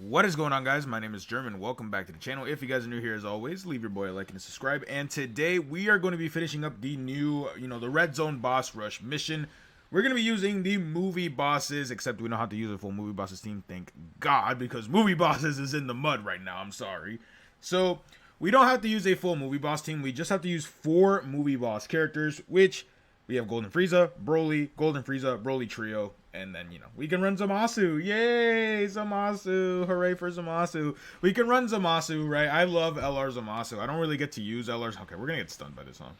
What is going on, guys? My name is German. Welcome back to the channel. If you guys are new here, as always, leave your boy a like and a subscribe. And today we are going to be finishing up the new, the Red Zone Boss Rush mission. We're going to be using the movie bosses, except we don't have to use a full movie bosses team, thank God, because movie bosses is in the mud right now. I'm sorry. So we don't have to use a full movie boss team. We just have to use 4 movie boss characters, which we have Golden Frieza, Broly, Golden Frieza, Broly Trio, and then, we can run Zamasu. Yay, Zamasu. Hooray for Zamasu. We can run Zamasu, right? I love LR Zamasu. I don't really get to use LRs. Okay, we're going to get stunned by this, huh?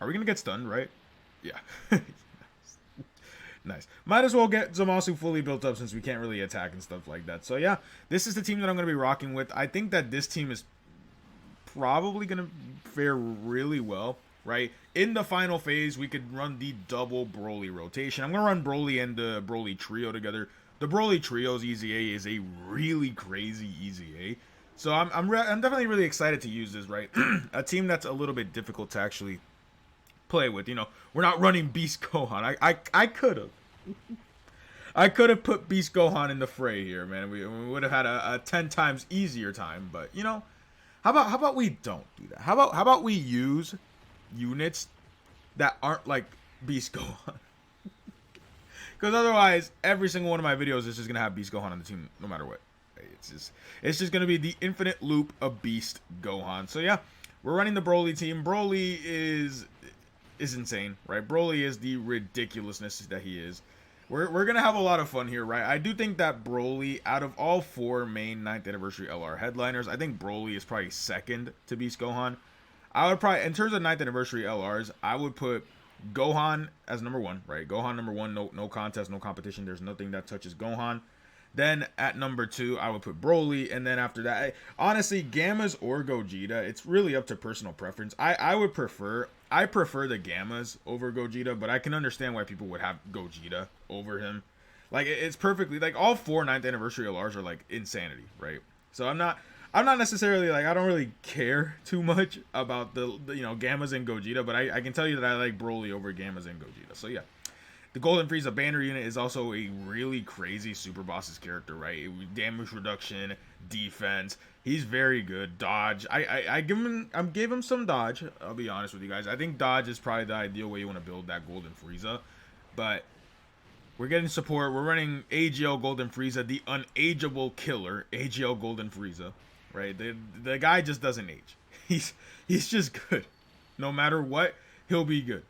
Are we going to get stunned, right? Yeah. Nice. Might as well get Zamasu fully built up since we can't really attack and stuff like that. So, yeah, this is the team that I'm going to be rocking with. I think that this team is probably going to fare really well. Right? In the final phase, we could run the double Broly rotation. I'm going to run Broly and the Broly Trio together. The Broly Trio's EZA is a really crazy EZA. So I'm definitely really excited to use this, right? A team that's a little bit difficult to actually play with. We're not running Beast Gohan. I could have. I could have put Beast Gohan in the fray here, man. We would have had a 10 times easier time. But, how about we don't do that? How about we use units that aren't like Beast Gohan? Because otherwise every single one of my videos is just gonna have Beast Gohan on the team no matter what. It's just gonna be the infinite loop of Beast Gohan. So yeah, we're running the Broly team. Broly is insane, right? Broly is the ridiculousness that he is. We're gonna have a lot of fun here, right? I do think that Broly, out of all 4 main 9th anniversary LR headliners, I think Broly is probably second to Beast Gohan. I would probably, in terms of 9th anniversary LRs, I would put Gohan as number 1, right? Gohan number 1, no contest, no competition. There's nothing that touches Gohan. Then at number 2, I would put Broly, and then after that, honestly, Gammas or Gogeta, it's really up to personal preference. I prefer the Gammas over Gogeta, but I can understand why people would have Gogeta over him. Like, it's perfectly, like, all 4 9th anniversary LRs are like insanity, right? So I'm not necessarily, like, I don't really care too much about the Gammas and Gogeta, but I can tell you that I like Broly over Gammas and Gogeta. So yeah, the Golden Frieza banner unit is also a really crazy Super Bosses character, right? Damage reduction, defense. He's very good. Dodge. I gave him some dodge. I'll be honest with you guys. I think dodge is probably the ideal way you want to build that Golden Frieza, but we're getting support. We're running AGL Golden Frieza, the unageable killer, AGL Golden Frieza. Right, the guy just doesn't age. He's just good. No matter what, he'll be good.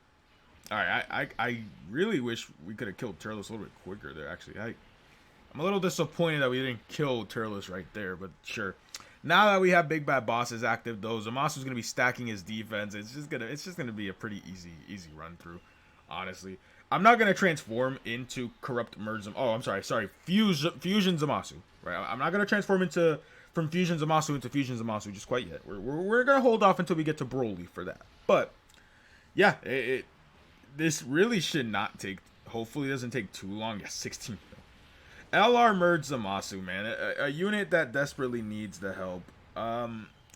All right, I really wish we could have killed Turles a little bit quicker there. Actually, I'm a little disappointed that we didn't kill Turles right there. But sure, now that we have Big Bad Bosses active, though, Zamasu's gonna be stacking his defense. It's just gonna be a pretty easy run through. Honestly, I'm not gonna transform into Corrupt Merge. Oh, I'm sorry, Fusion Zamasu. Right, I'm not gonna transform from Fusion Zamasu into Fusion Zamasu just quite yet. We're going to hold off until we get to Broly for that. But, yeah, this really should not take, hopefully it doesn't take too long. Yeah, 16 LR Merge Zamasu, man. A unit that desperately needs the help.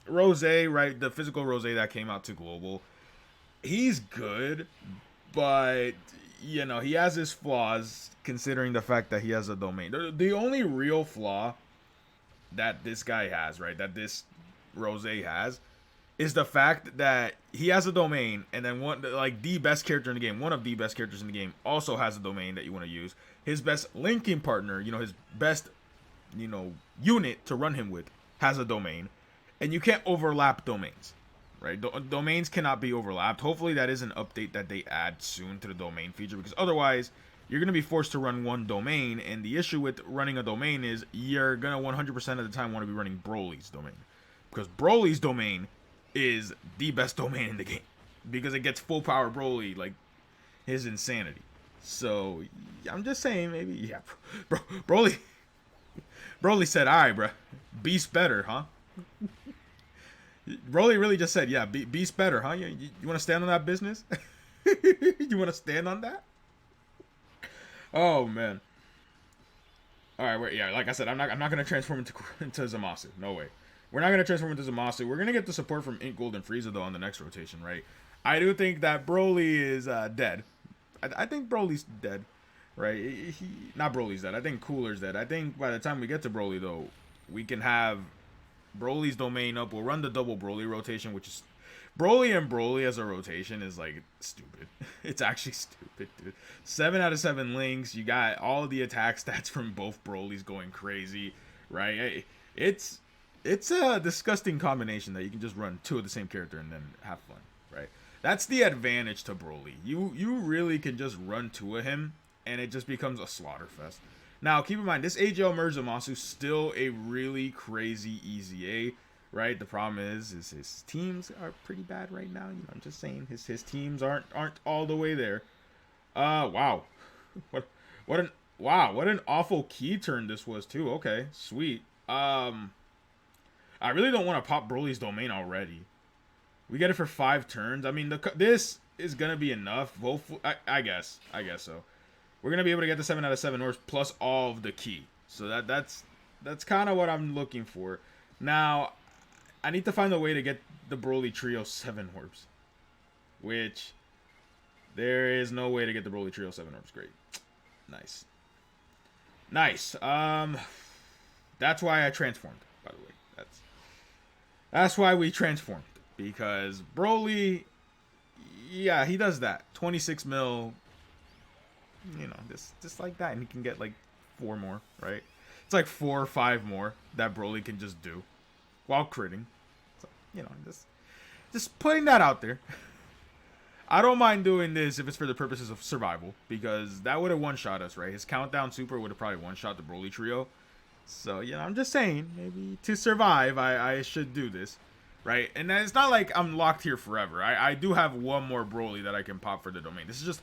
Rose, right, the physical Rose that came out to Global. He's good, but, he has his flaws considering the fact that he has a domain. The only real flaw that this guy has, right, that this Rose has, is the fact that he has a domain, and then the best character in the game, one of the best characters in the game, also has a domain that you want to use. His best linking partner, his best, unit to run him with, has a domain, and you can't overlap domains, right? Domains cannot be overlapped. Hopefully that is an update that they add soon to the domain feature, because otherwise you're going to be forced to run one domain, and the issue with running a domain is you're going to 100% of the time want to be running Broly's domain. Because Broly's domain is the best domain in the game. Because it gets full power Broly, like his insanity. So, I'm just saying, maybe, yeah. Broly said, alright, bro. Beast better, huh? Broly really just said, yeah, Beast better, huh? You want to stand on that business? You want to stand on that? Oh man! All right, yeah. Like I said, I'm not gonna transform into Zamasu. No way. We're not gonna transform into Zamasu. We're gonna get the support from Ink Golden Frieza though on the next rotation, right? I do think that Broly is dead. I think Broly's dead. right? Not Broly's dead. I think Cooler's dead. I think by the time we get to Broly, though, we can have Broly's domain up. We'll run the double Broly rotation, which is Broly and Broly as a rotation is like stupid. It's actually stupid, dude. 7 out of 7 links. You got all of the attack stats from both Brolys going crazy, right? It's a disgusting combination that you can just run 2 of the same character and then have fun, right? That's the advantage to Broly. You really can just run 2 of him and it just becomes a slaughter fest. Now, keep in mind, this AGL merge Zamasu still a really crazy easy A, right? The problem is his teams are pretty bad right now. You know, I'm just saying his teams aren't all the way there. Wow. What an awful key turn this was too. Okay, sweet. I really don't want to pop Broly's domain already. We get it for 5 turns. I mean, this is gonna be enough. Hopefully, I guess so. We're gonna be able to get the 7 out of 7 orbs plus all of the key. So that's kind of what I'm looking for. Now, I need to find a way to get the Broly Trio 7 orbs, which there is no way to get the Broly Trio 7 orbs. Great, nice. That's why I transformed. By the way, that's why we transformed, because Broly, yeah, he does that 26 mil. You know, just like that, and he can get like 4 more, right? It's like 4 or 5 more that Broly can just do while critting. So, you know, just putting that out there. I don't mind doing this if it's for the purposes of survival, because that would have one-shot us, right? His countdown super would have probably one-shot the Broly trio. So, you know, I'm just saying, maybe to survive, I should do this, right? And it's not like I'm locked here forever. I do have 1 more Broly that I can pop for the domain. This is just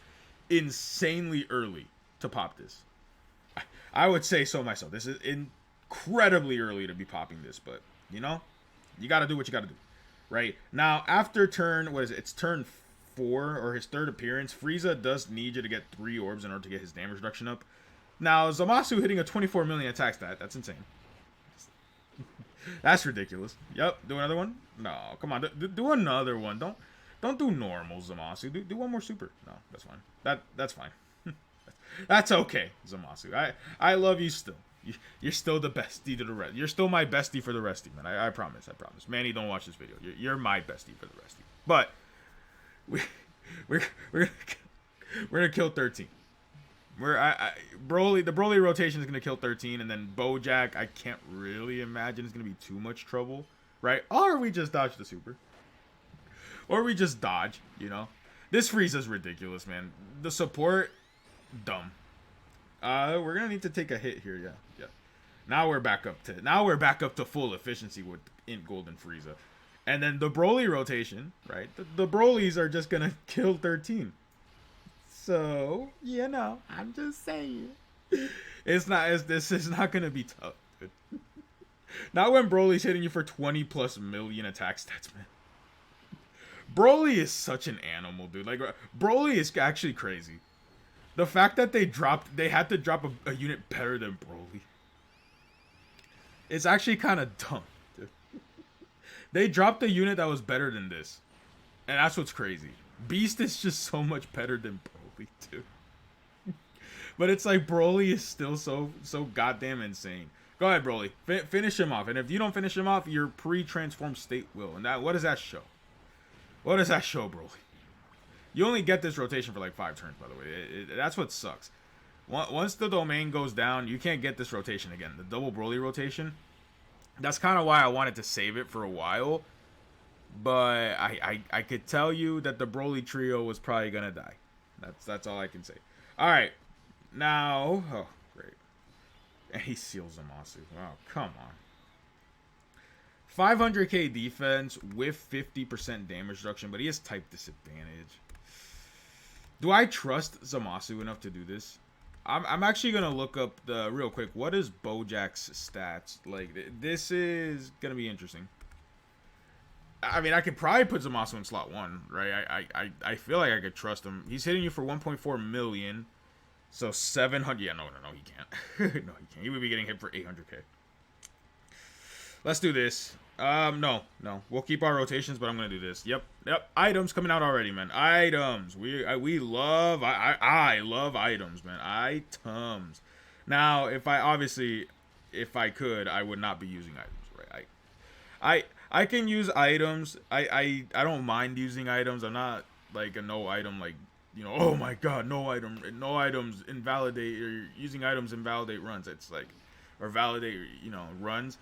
insanely early to pop this. I would say so myself. This is incredibly early to be popping this, but you know, you got to do what you got to do, right? Now, after turn, what is it? It's turn 4 or his 3rd appearance. Frieza does need you to get 3 orbs in order to get his damage reduction up. Now, Zamasu hitting a 24 million attack stat. That's insane. That's ridiculous. Yep. Do another one? No, come on. Do another one. Don't do normal, Zamasu. Do 1 more super. No, that's fine. That's fine. That's okay, Zamasu. I love you still. You're still the bestie to the rest. You're still my bestie for the restie, man. I promise. Manny, don't watch this video. You're my bestie for the restie. But we're gonna kill 13. The Broly rotation is gonna kill 13, and then Bojack, I can't really imagine it's gonna be too much trouble, right? Or we just dodge the super. Or we just dodge, you know. This Frieza's ridiculous, man. The support, dumb. We're gonna need to take a hit here, yeah. Now we're back up to full efficiency with Golden Frieza. And then the Broly rotation, right? The Brolys are just gonna kill 13. So, you know, I'm just saying. This is not gonna be tough, dude. Not when Broly's hitting you for 20+ million attack stats, man. Broly is such an animal, dude. Like, Broly is actually crazy. The fact that they had to drop a unit better than Broly. It's actually kind of dumb, dude. They dropped a unit that was better than this. And that's what's crazy. Beast is just so much better than Broly, dude. But it's like Broly is still so goddamn insane. Go ahead, Broly. Finish him off. And if you don't finish him off, your pre-transformed state will. And what does that show? What does that show, Broly? You only get this rotation for like 5 turns, by the way. That's what sucks. Once the domain goes down, you can't get this rotation again. The double Broly rotation. That's kind of why I wanted to save it for a while. But I could tell you that the Broly trio was probably going to die. That's all I can say. All right. Now, oh, great. And he seals Zamasu. Wow, come on. 500k defense with 50% damage reduction, but he has type disadvantage. Do I trust Zamasu enough to do this? I'm actually going to look up real quick. What is Bojack's stats? Like, this is going to be interesting. I mean, I could probably put Zamasu in slot 1, right? I feel like I could trust him. He's hitting you for 1.4 million. So 700. Yeah, no, he can't. No, he can't. He would be getting hit for 800k. Let's do this. No. We'll keep our rotations, but I'm gonna do this. Yep. Items coming out already, man. Items. We love. I love items, man. Items. Now, if I could, I would not be using items, right? I can use items. I don't mind using items. I'm not like a no item, like, you know, oh my god, no items invalidate, or using items invalidate runs. It's like, or validate, you know, runs.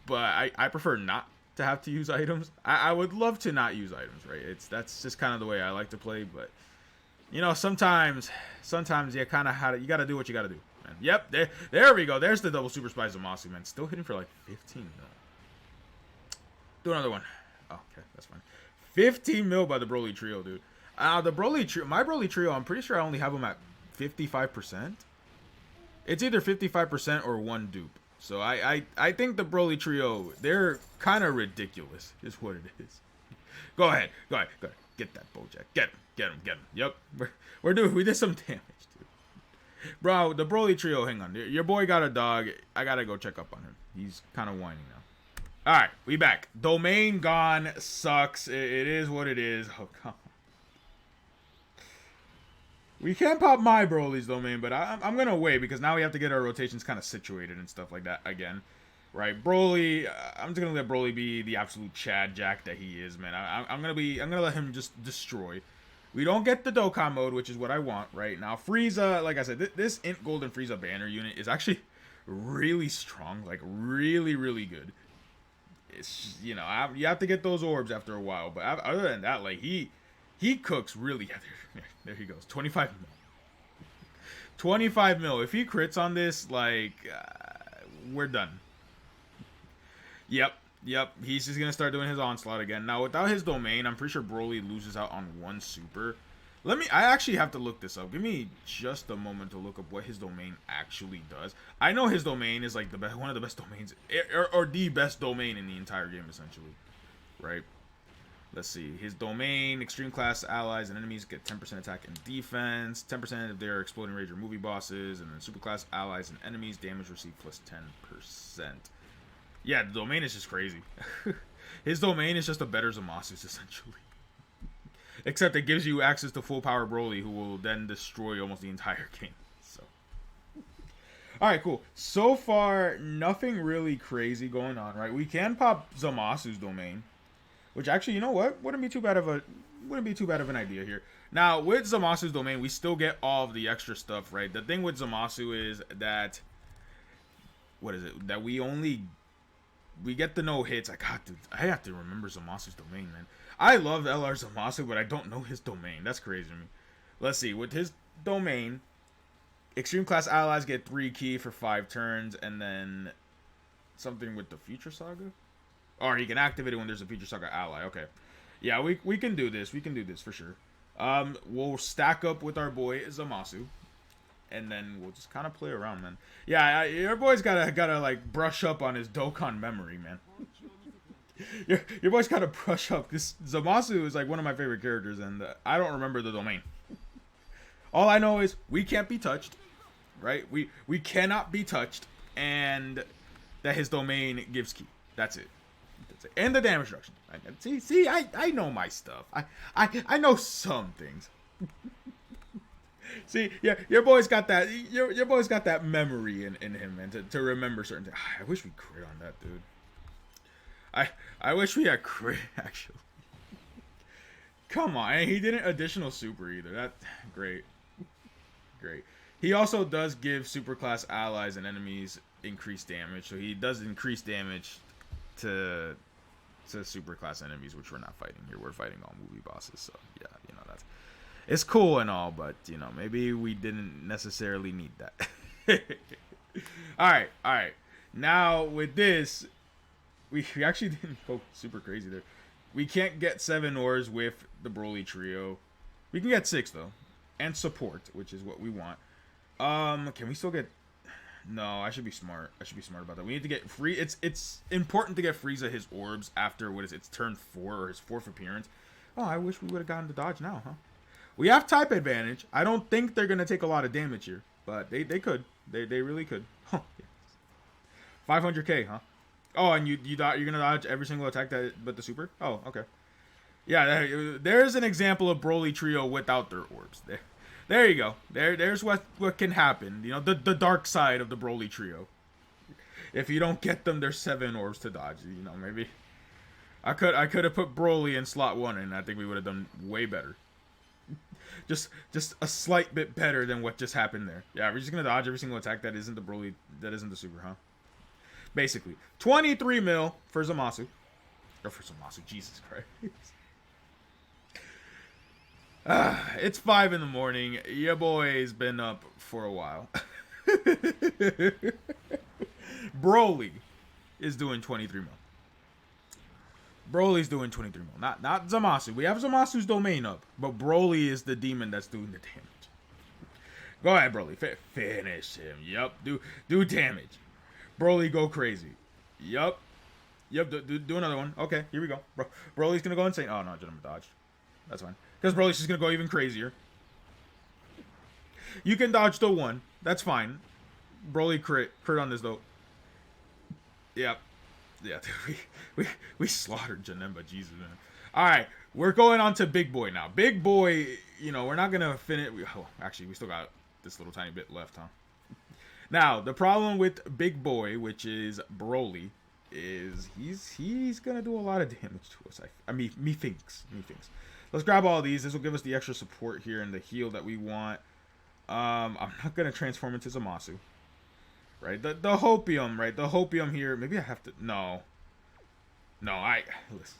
But I prefer not to have to use items. I would love to not use items, right? That's just kind of the way I like to play. But you know, sometimes you kind of you got to do what you got to do, man. Yep, there we go. There's the double super spies of Zamasu, man. Still hitting for like 15 mil. Do another one. Oh, okay, that's fine. 15 mil by the Broly trio, dude. The Broly trio, my Broly trio, I'm pretty sure I only have them at 55%. It's either 55% or one dupe. So I think the Broly trio, they're kind of ridiculous, is what it is. Go ahead. Get that Bojack. Get him. Yep. We did some damage, dude. Bro, the Broly trio, hang on. Your boy got a dog. I gotta go check up on him. He's kind of whining now. Alright, we back. Domain gone. Sucks. It is what it is. Oh, come on. We can't pop my Broly's domain, but I'm going to wait because now we have to get our rotations kind of situated and stuff like that again. Right, Broly, I'm just going to let Broly be the absolute Chad Jack that he is, man. I'm going to let him just destroy. We don't get the Dokkan mode, which is what I want right now. Frieza, like I said, this Int Golden Frieza banner unit is actually really strong, like really, really good. It's, you know, you have to get those orbs after a while, but other than that, like, he cooks really. There he goes. 25 mil. 25 mil. If he crits on this, like, we're done. Yep. He's just gonna start doing his onslaught again. Now, without his domain, I'm pretty sure Broly loses out on one super. I actually have to look this up. Give me just a moment to look up what his domain actually does. I know his domain is like one of the best domains, or the best domain in the entire game, essentially. Right? Let's see. His domain, extreme class allies and enemies get 10% attack and defense, 10% of their exploding rage or movie bosses, and then super class allies and enemies damage received plus 10%. Yeah, the domain is just crazy. His domain is just a better Zamasu's, essentially. Except it gives you access to full power Broly, who will then destroy almost the entire game. So, alright, cool. So far, nothing really crazy going on, right? We can pop Zamasu's domain. Which actually, you know what? Wouldn't be too bad of an idea here. Now, with Zamasu's domain, we still get all of the extra stuff, right? The thing with Zamasu is that, what is it? That we get the no hits. I have to remember Zamasu's domain, man. I love LR Zamasu, but I don't know his domain. That's crazy to me. Let's see. With his domain, extreme class allies get 3 ki for 5 turns, and then something with the Future Saga. Or he can activate it when there's a Future Saga ally. Okay. Yeah, we can do this. We can do this for sure. We'll stack up with our boy Zamasu. And then we'll just kind of play around, man. Yeah, your boy's gotta like brush up on his Dokkan memory, man. your boy's gotta brush up. This Zamasu is like one of my favorite characters, and I don't remember the domain. All I know is we can't be touched, right? We cannot be touched, and that his domain gives ki. That's it. And the damage reduction. See, I know my stuff. I know some things. See, yeah, your boy's got that. Your boy's got that memory in him, man, to remember certain things. I wish we crit on that, dude. I wish we had crit, actually. Come on, and he didn't additional super either. That great. He also does give super class allies and enemies increased damage, so he does increase damage to super class enemies, which we're not fighting here. We're fighting all movie bosses, so yeah, you know, it's cool and all, but you know, maybe we didn't necessarily need that. all right, now with this, we actually didn't go super crazy there. We can't get 7 ores with the Broly trio. We can get 6 though, and support, which is what we want. Can we still get? No, I should be smart. About that. We need to get free. It's important to get Frieza his orbs after it's turn 4 or his 4th appearance. Oh, I wish we would have gotten to dodge now, huh? We have type advantage. I don't think they're gonna take a lot of damage here, but they could. They really could. Huh. 500k, huh? Oh, and you're gonna dodge every single attack that but the super. Oh, okay. Yeah, there's an example of Broly Trio without their orbs. There you go. There's what can happen. You know, the dark side of the Broly Trio. If you don't get them, there's 7 orbs to dodge. You know, maybe I could have put Broly in slot 1, and I think we would have done way better. Just a slight bit better than what just happened there. Yeah, we're just gonna dodge every single attack that isn't the Broly, that isn't the super, huh? Basically, 23 mil for Zamasu. Or for Zamasu, Jesus Christ. It's 5 in the morning. Your boy's been up for a while. Broly is doing 23 mil. Broly's doing 23 mil. Not Zamasu. We have Zamasu's domain up, but Broly is the demon that's doing the damage. Go ahead, Broly. Finish him. Yup. Do damage. Broly, go crazy. Yup. Do another one. Okay, here we go. Broly's gonna go insane. Oh no, Jump dodge. That's fine. Because Broly's just gonna go even crazier. You can dodge the 1. That's fine. Broly crit on this though. Yep. Yeah, we slaughtered Janemba. Jesus, man. All right, we're going on to Big Boy now. Big Boy, you know, we're not gonna finish. Actually, we still got this little tiny bit left, huh? Now, the problem with Big Boy, which is Broly, is he's gonna do a lot of damage to us. I mean, me thinks. Let's grab all these. This will give us the extra support here and the heal that we want. I'm not gonna transform into Zamasu. Right, the hopium, right? The hopium here. Maybe I have to. No, listen.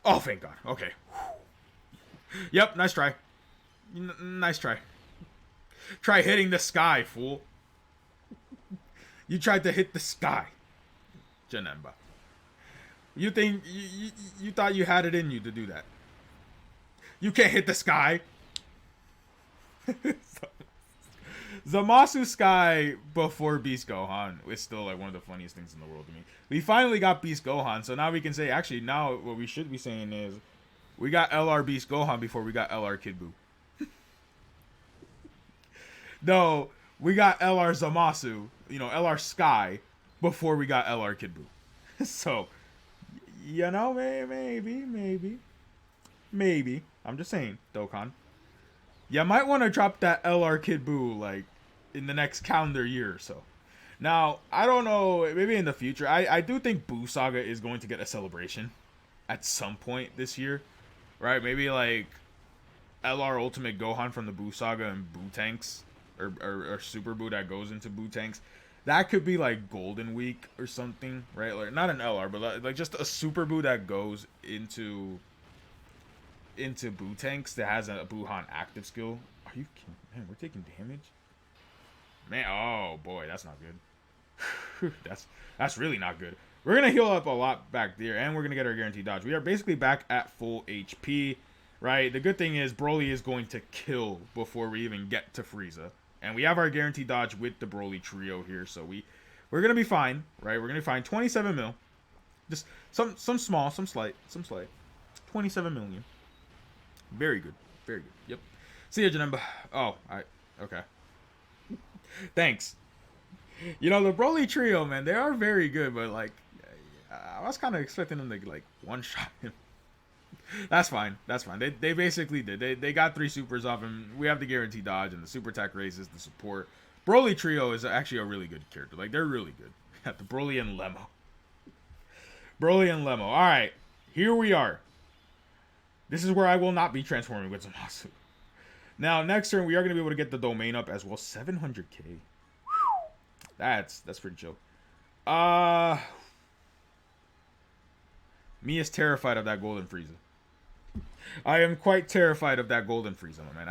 Oh, thank God. Okay. Yep, nice try. Nice try. Try hitting the sky, fool. You tried to hit the sky, Janemba. You think you thought you had it in you to do that? You can't hit the sky. Zamasu Sky before Beast Gohan is still like one of the funniest things in the world to me. We finally got Beast Gohan, so now we can say, actually, now what we should be saying is we got LR Beast Gohan before we got LR Kid Buu. No, we got LR Zamasu, you know, LR Sky before we got LR Kid Buu. So, you know, maybe. I'm just saying, Dokkan. You might want to drop that LR Kid Buu, like, in the next calendar year or so. Now, I don't know, maybe in the future. I do think Buu Saga is going to get a celebration at some point this year. Right? Maybe, like, LR Ultimate Gohan from the Buu Saga and Buu Tanks. Or Super Buu that goes into Buu Tanks. That could be, like, Golden Week or something, right? Like, not an LR, but, like, just a Super Buu that goes into Buu Tanks that has a Buuhan active skill. Are you kidding? Man, we're taking damage? Man, oh boy, that's not good. that's really not good. We're gonna heal up a lot back there, and we're gonna get our guaranteed dodge. We are basically back at full HP, right? The good thing is Broly is going to kill before we even get to Frieza. And we have our guaranteed dodge with the Broly trio here, so we're gonna be fine, right? We're gonna be fine. 27 mil. Just some small, some slight. 27 million. Very good. Yep. See ya, Janemba. Oh, okay. Thanks. You know, the Broly trio, man, they are very good, but, like, I was kind of expecting them to, like, one-shot him. That's fine. They basically did. They got 3 supers off him. We have the guaranteed dodge and the super attack raises, the support. Broly trio is actually a really good character. Like, they're really good. Got the Broly and Lemo. All right. Here we are. This is where I will not be transforming with Zamasu. Now, next turn, we are going to be able to get the domain up as well. 700k. That's pretty chill. Me is terrified of that Golden Frieza. I am quite terrified of that Golden Frieza, man.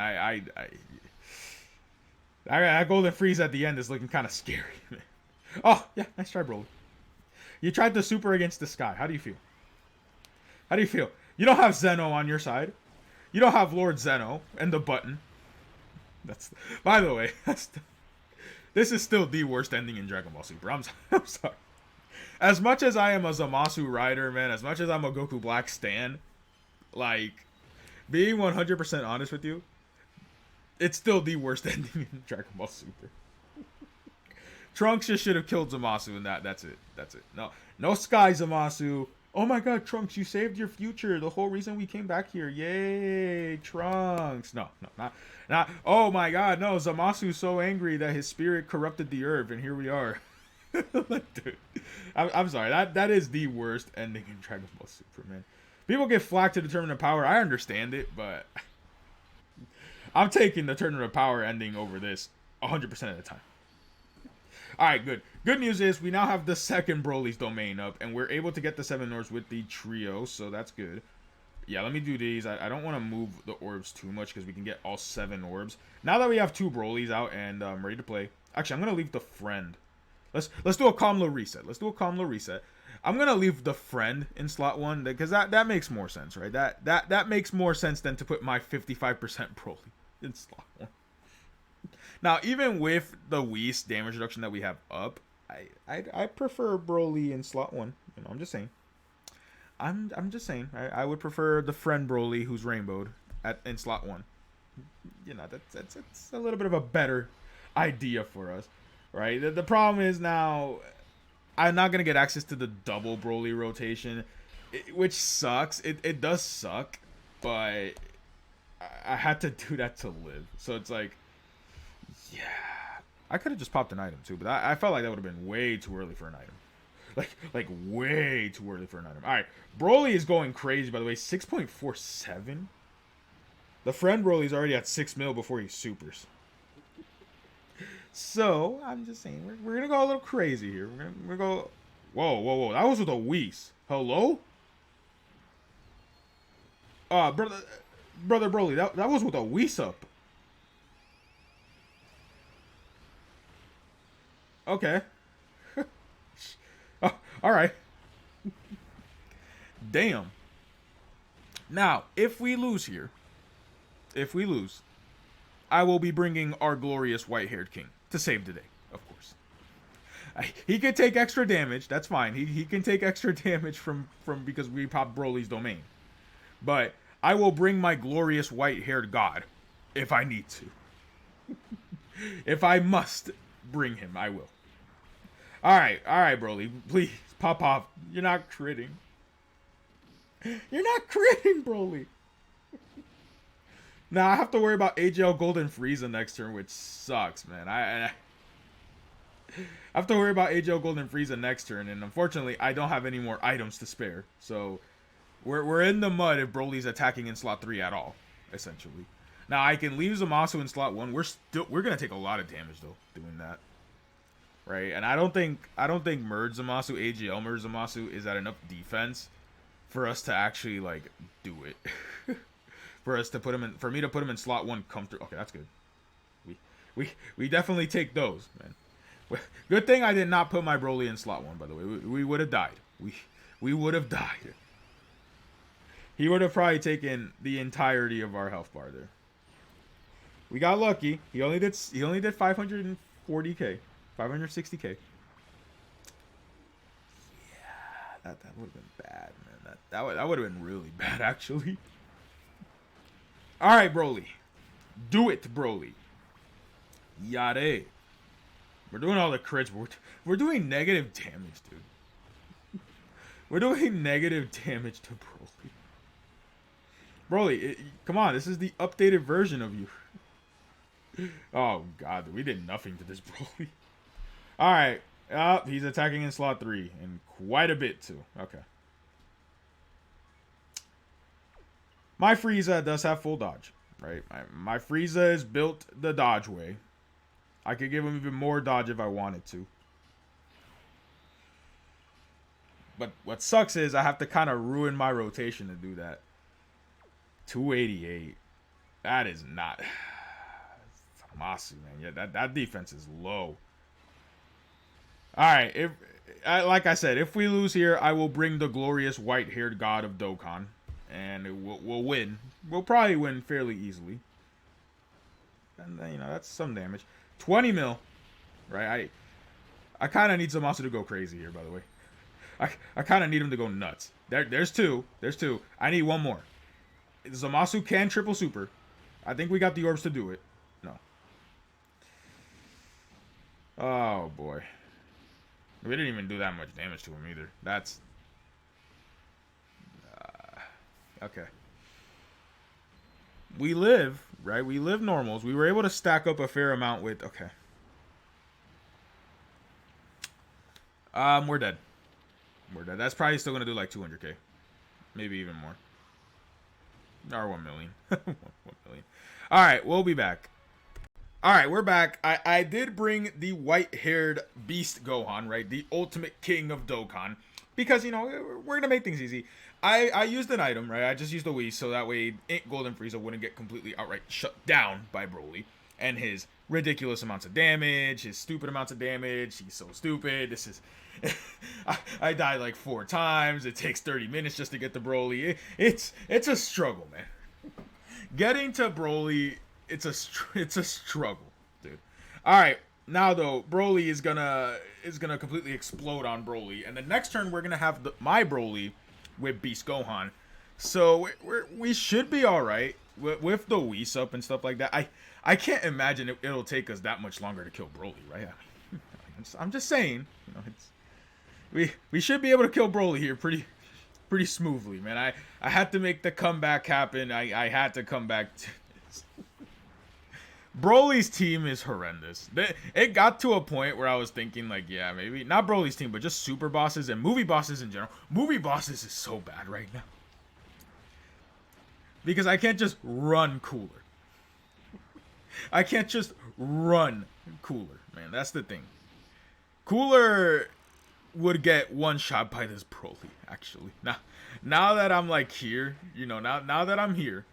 That Golden Frieza at the end is looking kind of scary. Oh, yeah, nice try, Broly. You tried the super against the sky. How do you feel? You don't have Zeno on your side. You don't have Lord Zeno and the button. By the way, this is still the worst ending in Dragon Ball Super. I'm sorry. As much as I am a Zamasu rider, man, as much as I'm a Goku Black stan, like, being 100% honest with you, it's still the worst ending in Dragon Ball Super. Trunks just should have killed Zamasu, and that's it. That's it. No Sky Zamasu. Oh my God, Trunks, you saved your future. The whole reason we came back here. Yay, Trunks. No, not. Oh my God, no. Zamasu's so angry that his spirit corrupted the earth, and here we are. Dude, I'm sorry. That is the worst ending in Dragon Ball Super, man. People get flack to the Tournament of Power. I understand it, but I'm taking the Tournament of Power ending over this 100% of the time. Alright, good. Good news is we now have the second Broly's domain up, and we're able to get the 7 orbs with the trio, so that's good. Yeah, let me do these. I don't want to move the orbs too much because we can get all 7 orbs. Now that we have 2 Broly's out and ready to play. Actually, I'm going to leave the friend. Let's do a calm low reset. I'm going to leave the friend in slot 1 because that makes more sense, right? That makes more sense than to put my 55% Broly in slot 1. Now, even with the Whis damage reduction that we have up, I prefer Broly in slot 1. You know, I'm just saying. I'm just saying. I would prefer the friend Broly who's rainbowed in slot 1. You know, that's a little bit of a better idea for us, right? The problem is now I'm not gonna get access to the double Broly rotation, which sucks. It does suck, but I had to do that to live. So it's like. Yeah, I could have just popped an item too, but I felt like that would have been way too early for an item. Like way too early for an item. All right, Broly is going crazy, by the way. 6.47. The friend Broly is already at 6 mil before he supers. So I'm just saying we're gonna go a little crazy here. We're gonna go. Whoa! That was with a Whis. Hello? Brother Broly. That was with a Whis up. Okay. Oh, all right. Damn. Now, if we lose here, I will be bringing our glorious white-haired king to save the day, of course. He can take extra damage. That's fine. He can take extra damage from because we popped Broly's domain. But I will bring my glorious white-haired god if I need to. If I must bring him, I will. All right, Broly. Please, pop. You're not critting. You're not critting, Broly. Now I have to worry about AGL Golden Frieza next turn, which sucks, man. I have to worry about AGL Golden Frieza next turn, and unfortunately, I don't have any more items to spare. So we're in the mud if Broly's attacking in slot 3 at all, essentially. Now I can leave Zamasu in slot 1. We're gonna take a lot of damage though doing that. Right, and I don't think Merge Zamasu, AGL Merge Zamasu is at enough defense for us to actually like do it. For me to put him in slot 1 comfortable. Okay, that's good. We definitely take those, man. Good thing I did not put my Broly in slot 1, by the way. We would have died. We would have died. He would have probably taken the entirety of our health bar there. We got lucky. He only did 540k. 560k. Yeah, that would have been bad, man. That would have been really bad, actually. All right, Broly. Do it, Broly. Yare. We're doing all the crits. We're doing negative damage, dude. We're doing negative damage to Broly. Broly, come on. This is the updated version of you. Oh, God. We did nothing to this Broly. All right. He's attacking in slot 3. And quite a bit, too. Okay. My Frieza does have full dodge. Right? My Frieza is built the dodge way. I could give him even more dodge if I wanted to. But what sucks is I have to kind of ruin my rotation to do that. 288. That is not... Masu, man. Yeah, that defense is low. Alright, like I said, if we lose here, I will bring the glorious white-haired god of Dokkan. And we'll win. We'll probably win fairly easily. And then, that's some damage. 20 mil. Right? I kind of need Zamasu to go crazy here, by the way. I kind of need him to go nuts. There's two. I need one more. Zamasu can triple super. I think we got the orbs to do it. No. Oh, boy. We didn't even do that much damage to him either. That's... okay. We live, right? We live normals. We were able to stack up a fair amount with... okay. We're dead. We're dead. That's probably still going to do like 200k. Maybe even more. Or 1 million. 1 million. Alright, we'll be back. Alright, we're back. I did bring the white-haired beast Gohan, right? The ultimate king of Dokkan. Because, you know, we're going to make things easy. I used an item, right? I just used a Whis so that way Golden Frieza wouldn't get completely outright shut down by Broly. And his ridiculous amounts of damage, his stupid amounts of damage. He's so stupid. This is... I died like 4 times. It takes 30 minutes just to get to Broly. It's a struggle, man. Getting to Broly, it's a struggle, dude. All right, now though, Broly is gonna completely explode on Broly, and the next turn we're gonna have my Broly with Beast Gohan, so we should be all right with the Whis up and stuff like that. I can't imagine it'll take us that much longer to kill Broly, right? I mean, I'm just saying, you know, we should be able to kill Broly here pretty smoothly, man. I had to make the comeback happen. I had to come back. Broly's team is horrendous. It got to a point where I was thinking, like, yeah, maybe not Broly's team, but just super bosses and movie bosses in general. Movie bosses is so bad right now. Because I can't just run Cooler. I can't just run Cooler, man. That's the thing. Cooler would get one shot by this Broly, actually. Now that I'm like here, you know, now that I'm here,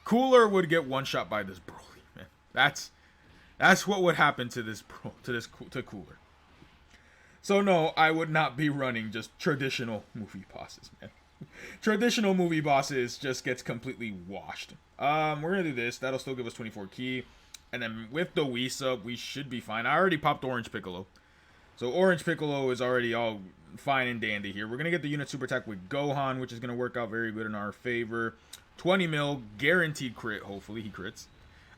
Cooler would get one shot by this Broly, man. That's what would happen to this to Cooler. So no, I would not be running just traditional movie bosses, man. Traditional movie bosses just gets completely washed. We're gonna do this. That'll still give us 24 key, and then with the Whis up, we should be fine. I already popped Orange Piccolo. So Orange Piccolo is already all fine and dandy here. We're going to get the unit super attack with Gohan, which is going to work out very good in our favor. 20 mil, guaranteed crit. Hopefully he crits.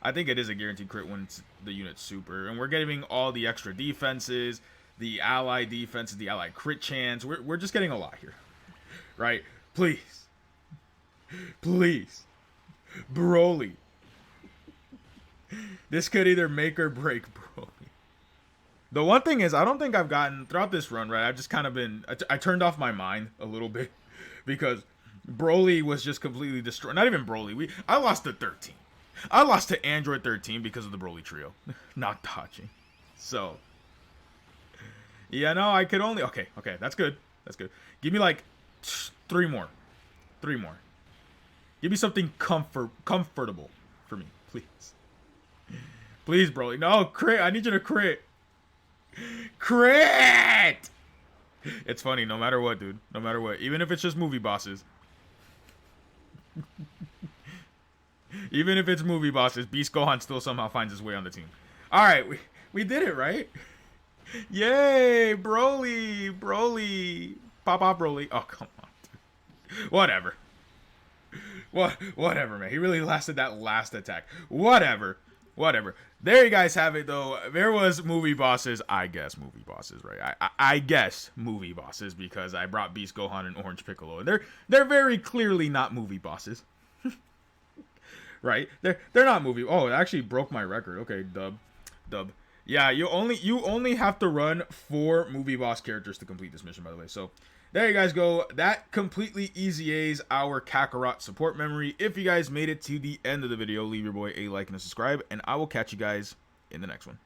I think it is a guaranteed crit when it's the unit super. And we're getting all the extra defenses, the ally defenses, the ally crit chance. We're just getting a lot here. Right? Please. Please. Broly. This could either make or break Broly. The one thing is, I don't think I've gotten, throughout this run, right, I've just kind of been, I turned off my mind a little bit, because Broly was just completely destroyed. Not even Broly, I lost to 13. I lost to Android 13 because of the Broly trio. Not dodging. So, yeah, no, I could only, okay, that's good. That's good. Give me like 3 more. 3 more. Give me something comfortable for me, please. Please, Broly. No, crit, I need you to crit. Crit! It's funny, no matter what, dude. No matter what. Even if it's just movie bosses. Even if it's movie bosses, Beast Gohan still somehow finds his way on the team. Alright, we did it, right? Yay! Broly! Broly! Pop off, Broly. Oh, come on, dude. Whatever. Whatever, man. He really lasted that last attack. Whatever. There you guys have it, though. There was movie bosses. I guess movie bosses, right? I guess movie bosses, because I brought Beast Gohan and Orange Piccolo, and they're very clearly not movie bosses. Right? They're not movie. Oh, it actually broke my record. Okay, dub. Yeah, you only have to run 4 movie boss characters to complete this mission, by the way. So there you guys go. That completely easy A's our Kakarot support memory. If you guys made it to the end of the video, leave your boy a like and a subscribe, and I will catch you guys in the next one.